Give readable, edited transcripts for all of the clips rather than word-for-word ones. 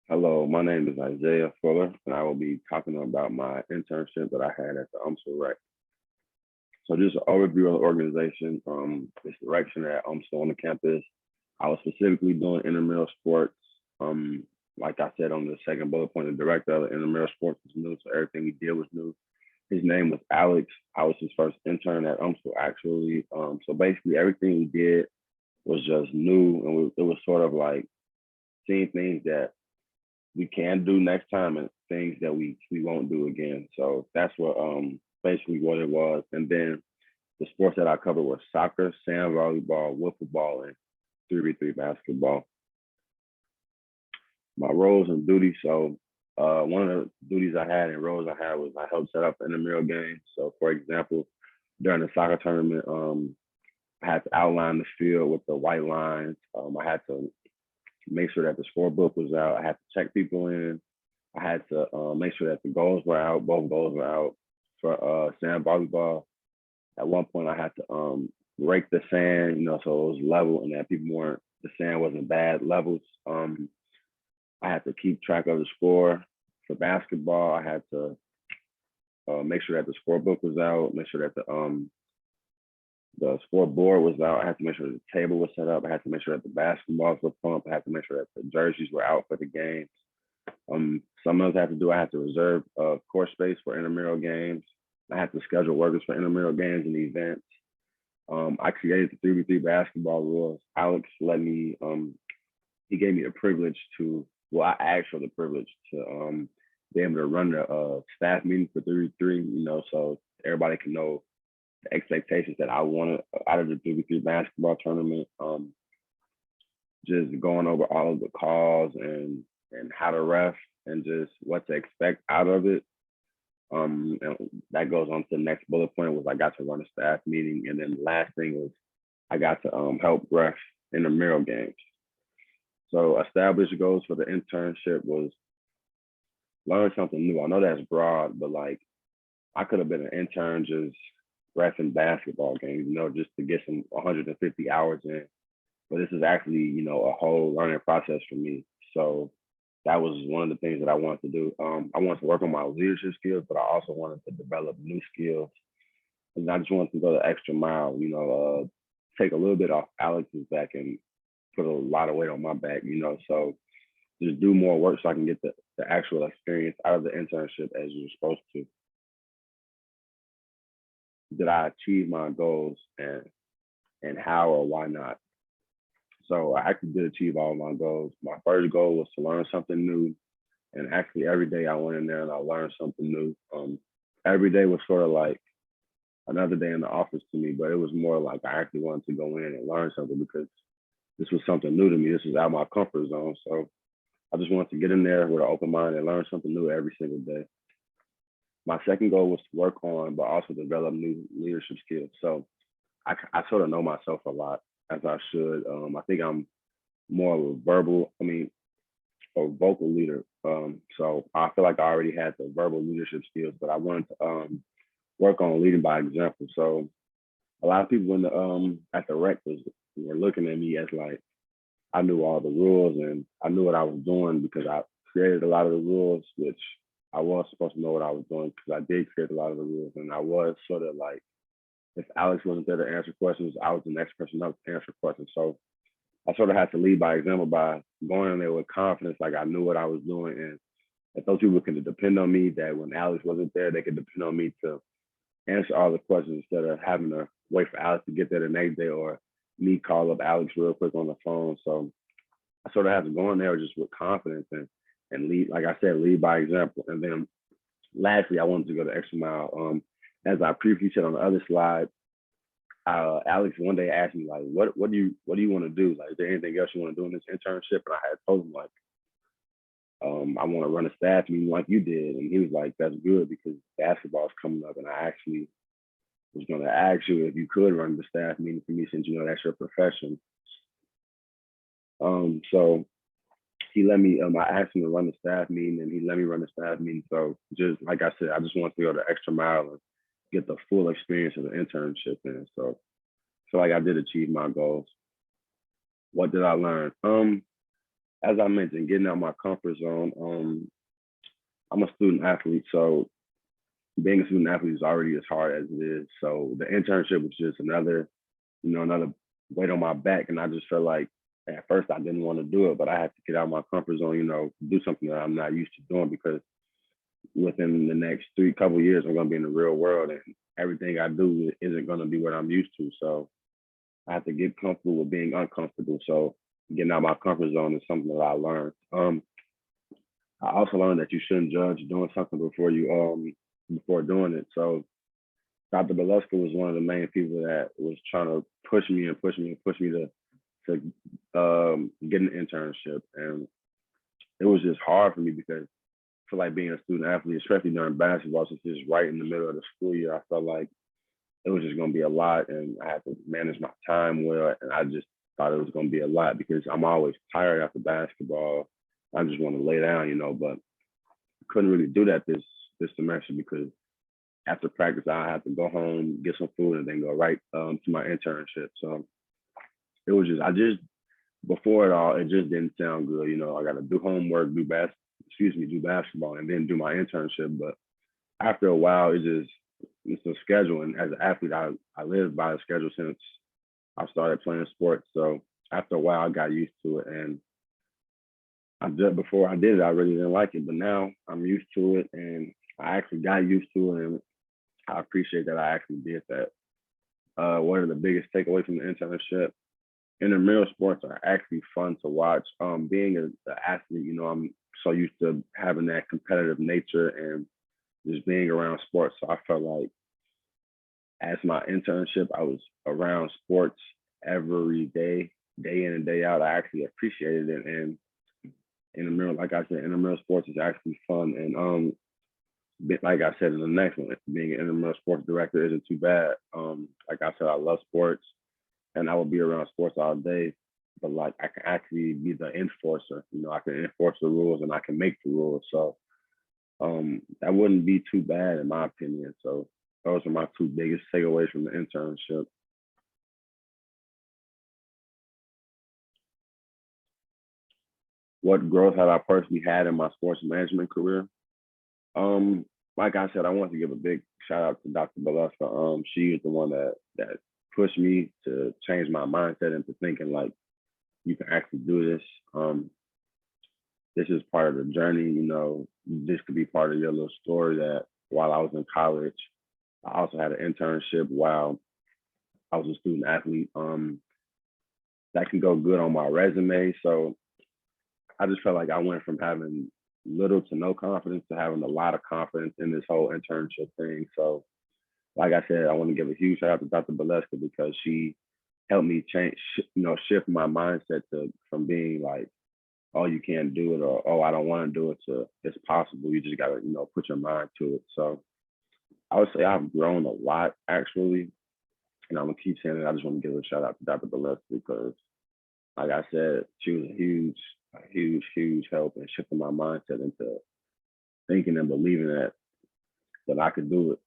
Hello, my name is Isaiah Fuller, and I will be talking about my internship that I had at the UMSL Rec. So just an overview of the organization, its direction at UMSL on the campus. I was specifically doing intramural sports. Like I said on the second bullet point, the director of the intramural sports was new, so everything we did was new. His name was Alex. I was his first intern at UMSL actually. So basically everything we did was just new, and it was sort of like seeing things that we can do next time and things that we won't do again. So that's what basically what it was. And then the sports that I covered were soccer, sand volleyball, wiffle ball, and 3v3 basketball. My roles and duties. So one of the duties I had and roles I had was I helped set up intramural games. So for example, during the soccer tournament, I had to outline the field with the white lines. I had to make sure that the scorebook was out. I had to check people in. I had to make sure that the goals were out. Both goals were out for sand volleyball. At one point, I had to rake the sand, so it was level and that people weren't the sand wasn't bad levels. I had to keep track of the score for basketball. I had to make sure that the scorebook was out, make sure that the scoreboard was out. I had to make sure the table was set up. I had to make sure that the basketballs were pumped. I had to make sure that the jerseys were out for the games. Some else I had to do, I had to reserve court space for intramural games. I had to schedule workers for intramural games and events. I created the 3v3 basketball rules. Alex let me, he gave me the privilege to, well, I asked for the privilege to be able to run the staff meeting for 3v3, so everybody can know the expectations that I wanted out of the 3v3 basketball tournament. Just going over all of the calls and how to ref and just what to expect out of it. And that goes on to the next bullet point was I got to run a staff meeting. And then the last thing was I got to help ref intramural games. So established goals for the internship was learn something new. I know that's broad, but like I could have been an intern just refing basketball games, just to get some 150 hours in. But this is actually, a whole learning process for me. So that was one of the things that I wanted to do. I wanted to work on my leadership skills, but I also wanted to develop new skills. And I just wanted to go the extra mile, take a little bit off Alex's back and put a lot of weight on my back, so just do more work so I can get the actual experience out of the internship as you're supposed to. Did I achieve my goals and how or why not? So I actually did achieve all my goals. My first goal was to learn something new. And actually every day I went in there and I learned something new. Every day was sort of like another day in the office to me, but it was more like I actually wanted to go in and learn something because this was something new to me. This was out of my comfort zone. So I just wanted to get in there with an open mind and learn something new every single day. My second goal was to work on, but also develop new leadership skills. So I sort of know myself a lot as I should. I think I'm more of a vocal leader. So I feel like I already had the verbal leadership skills, but I wanted to work on leading by example. So a lot of people in the at the rec were looking at me as like I knew all the rules and I knew what I was doing because I created a lot of the rules, which I was supposed to know what I was doing because I did create a lot of the rules. And I was sort of like, if Alex wasn't there to answer questions, I was the next person up to answer questions. So I sort of had to lead by example by going in there with confidence, like I knew what I was doing. And if those people can depend on me, that when Alex wasn't there, they could depend on me to answer all the questions instead of having to wait for Alex to get there the next day or me call up Alex real quick on the phone. So I sort of had to go in there just with confidence and lead, like I said, lead by example. And then lastly, I wanted to go the extra mile. As I previously said on the other slide, Alex one day asked me like, what do you want to do? Like, is there anything else you want to do in this internship? And I had told him like, I want to run a staff meeting like you did. And he was like, that's good because basketball is coming up. And I actually was going to ask you if you could run the staff meeting for me since that's your profession. So he let me, I asked him to run the staff meeting and he let me run the staff meeting. So just like I said, I just wanted to go the extra mile and get the full experience of the internship. And so I feel like I did achieve my goals. What did I learn? as I mentioned, getting out my comfort zone. I'm a student athlete, so being a student athlete is already as hard as it is. So the internship was just another weight on my back, and I just felt like at first I didn't want to do it, but I had to get out of my comfort zone, do something that I'm not used to doing because within the next couple of years I'm going to be in the real world, and everything I do isn't going to be what I'm used to. So I have to get comfortable with being uncomfortable. So getting out of my comfort zone is something that I learned. I also learned that you shouldn't judge doing something before doing it. So Dr. Baleska was one of the main people that was trying to push me and push me and push me to get an internship. And it was just hard for me because I feel like being a student athlete, especially during basketball, since it's right in the middle of the school year, I felt like it was just going to be a lot, and I had to manage my time well. And I just thought it was going to be a lot because I'm always tired after basketball. I just want to lay down, but couldn't really do that this semester because after practice I had to go home, get some food, and then go right to my internship. So it was just before it all, it just didn't sound good. I got to do homework, do basketball, and then do my internship. But after a while, it's a schedule, and as an athlete, I lived by a schedule since I started playing sports. So after a while, I got used to it, and before I did it, I really didn't like it, but now I'm used to it, and I actually got used to it, and I appreciate that I actually did that. One of the biggest takeaways from the internship: intramural sports are actually fun to watch. Being an athlete, I'm so used to having that competitive nature and just being around sports. So I felt like as my internship, I was around sports every day, day in and day out. I actually appreciated it, and intramural, like I said, intramural sports is actually fun. And like I said in the next one, being an intramural sports director isn't too bad. Like I said, I love sports, and I will be around sports all day. But like I can actually be the enforcer. I can enforce the rules and I can make the rules. So that wouldn't be too bad in my opinion. So those are my two biggest takeaways from the internship. What growth have I personally had in my sports management career? Um, like I said, I want to give a big shout out to Dr. Baleska. She is the one that pushed me to change my mindset into thinking like you can actually do this. This is part of the journey. This could be part of your little story that while I was in college, I also had an internship while I was a student athlete. That can go good on my resume. So I just felt like I went from having little to no confidence to having a lot of confidence in this whole internship thing. So, like I said, I want to give a huge shout out to Dr. Baleska because she helped me shift my mindset from being like, oh, you can't do it, or oh, I don't want to do it, to it's possible. You just gotta, put your mind to it. So I would say I've grown a lot actually, and I'm gonna keep saying it. I just want to give a shout out to Dr. Baleska because, like I said, she was a huge help in shifting my mindset into thinking and believing that I could do it.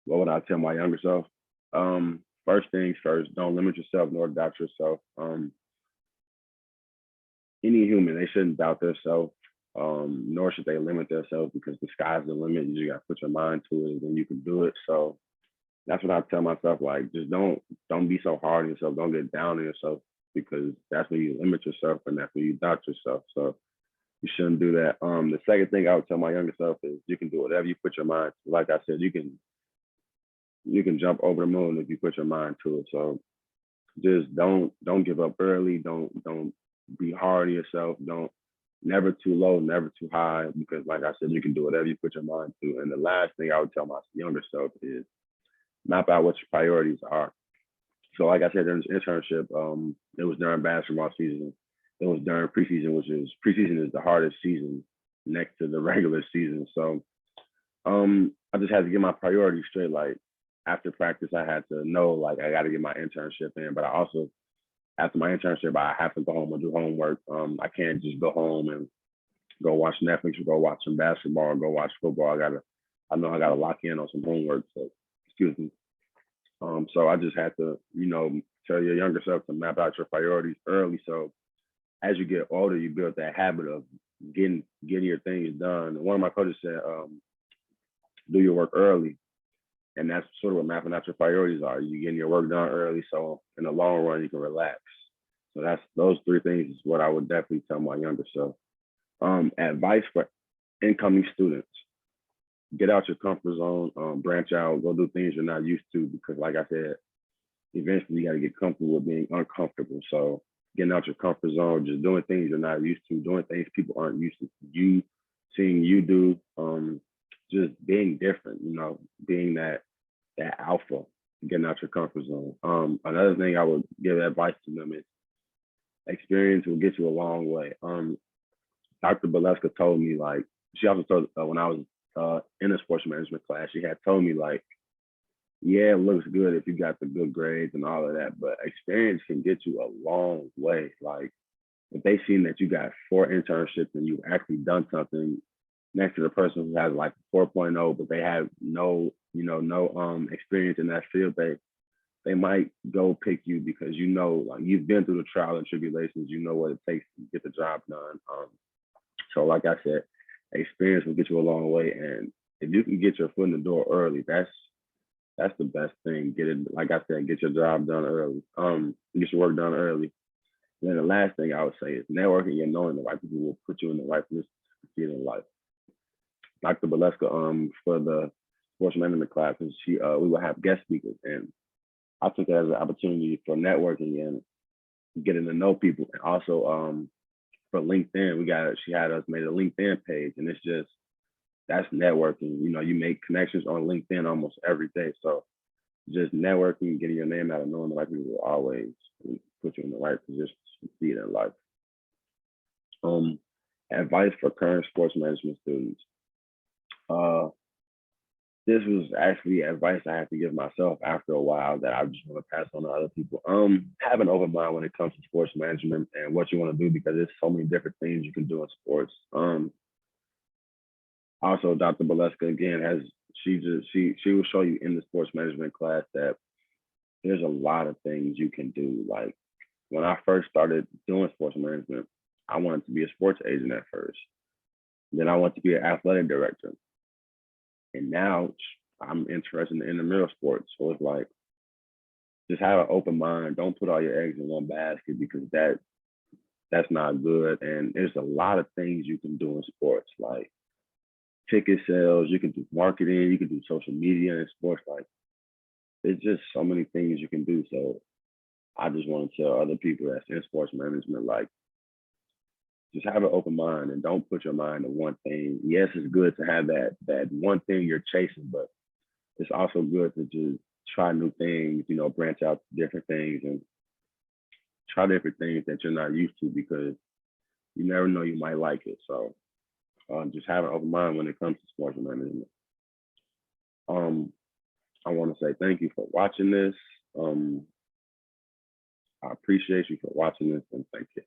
What would I tell my younger self? First things first, don't limit yourself nor doubt yourself. Any human, they shouldn't doubt themselves, nor should they limit themselves because the sky's the limit. You just gotta put your mind to it and then you can do it. So that's what I tell myself. Like, just don't be so hard on yourself. Don't get down on yourself because that's when you limit yourself and that's when you doubt yourself. So you shouldn't do that. The second thing I would tell my younger self is you can do whatever you put your mind to. Like I said, you can jump over the moon if you put your mind to it. So just don't give up early. Don't be hard on yourself. Don't never too low, never too high, because like I said, you can do whatever you put your mind to. And the last thing I would tell my younger self is map out what your priorities are. So like I said, during this internship, it was during basketball season. It was during preseason, which is preseason is the hardest season next to the regular season. So I just had to get my priorities straight. Like after practice, I had to know like I got to get my internship in, but I also after my internship, I have to go home and do homework. I can't just go home and go watch Netflix or go watch some basketball or go watch football. I know I gotta lock in on some homework. So excuse me. So I just had to, tell your younger self to map out your priorities early. So as you get older, you build that habit of getting your things done. And one of my coaches said, do your work early. And that's sort of what mapping out your priorities are. You getting your work done early, so in the long run you can relax. So that's those three things is what I would definitely tell my younger self. Advice for incoming students: get out your comfort zone, branch out, go do things you're not used to. Because, like I said, eventually you got to get comfortable with being uncomfortable. So getting out your comfort zone, just doing things you're not used to, doing things people aren't used to. You seeing you do, just being different. Being that alpha, getting out your comfort zone. Another thing I would give advice to them is experience will get you a long way. Dr. Baleska told me, like, she also told when I was in a sports management class, she had told me, like, yeah, it looks good if you got the good grades and all of that, but experience can get you a long way. Like, if they seen that you got 4 internships and you've actually done something next to the person who has like 4.0, but they have no, no experience in that field, they might go pick you because like you've been through the trial and tribulations, you know what it takes to get the job done. So like I said, experience will get you a long way, and if you can get your foot in the door early, that's the best thing. Get it, like I said, get your job done early. Get your work done early. And then the last thing I would say is networking and knowing the right people will put you in the right position to succeed in life. Dr. Baleska, for the sports management classes, we would have guest speakers, and I took it as an opportunity for networking and getting to know people. And also for LinkedIn, she had us made a LinkedIn page, and it's just that's networking. You make connections on LinkedIn almost every day. So just networking, getting your name out, and knowing the right people will always put you in the right position to succeed in life. Advice for current sports management students. This was actually advice I had to give myself after a while that I just want to pass on to other people. Have an open mind when it comes to sports management and what you want to do, because there's so many different things you can do in sports. Also, Dr. Baleska again she will show you in the sports management class that there's a lot of things you can do. Like when I first started doing sports management, I wanted to be a sports agent at first. Then I wanted to be an athletic director. And now I'm interested in intramural sports. So it's like, just have an open mind. Don't put all your eggs in one basket, because that's not good. And there's a lot of things you can do in sports, like ticket sales. You can do marketing. You can do social media in sports. Like, there's just so many things you can do. So I just want to tell other people that's in sports management, like, just have an open mind and don't put your mind to one thing. Yes, it's good to have that one thing you're chasing, but it's also good to just try new things, branch out to different things and try different things that you're not used to, because you never know, you might like it. So just have an open mind when it comes to sports management. I want to say thank you for watching this. I appreciate you for watching this, and thank you.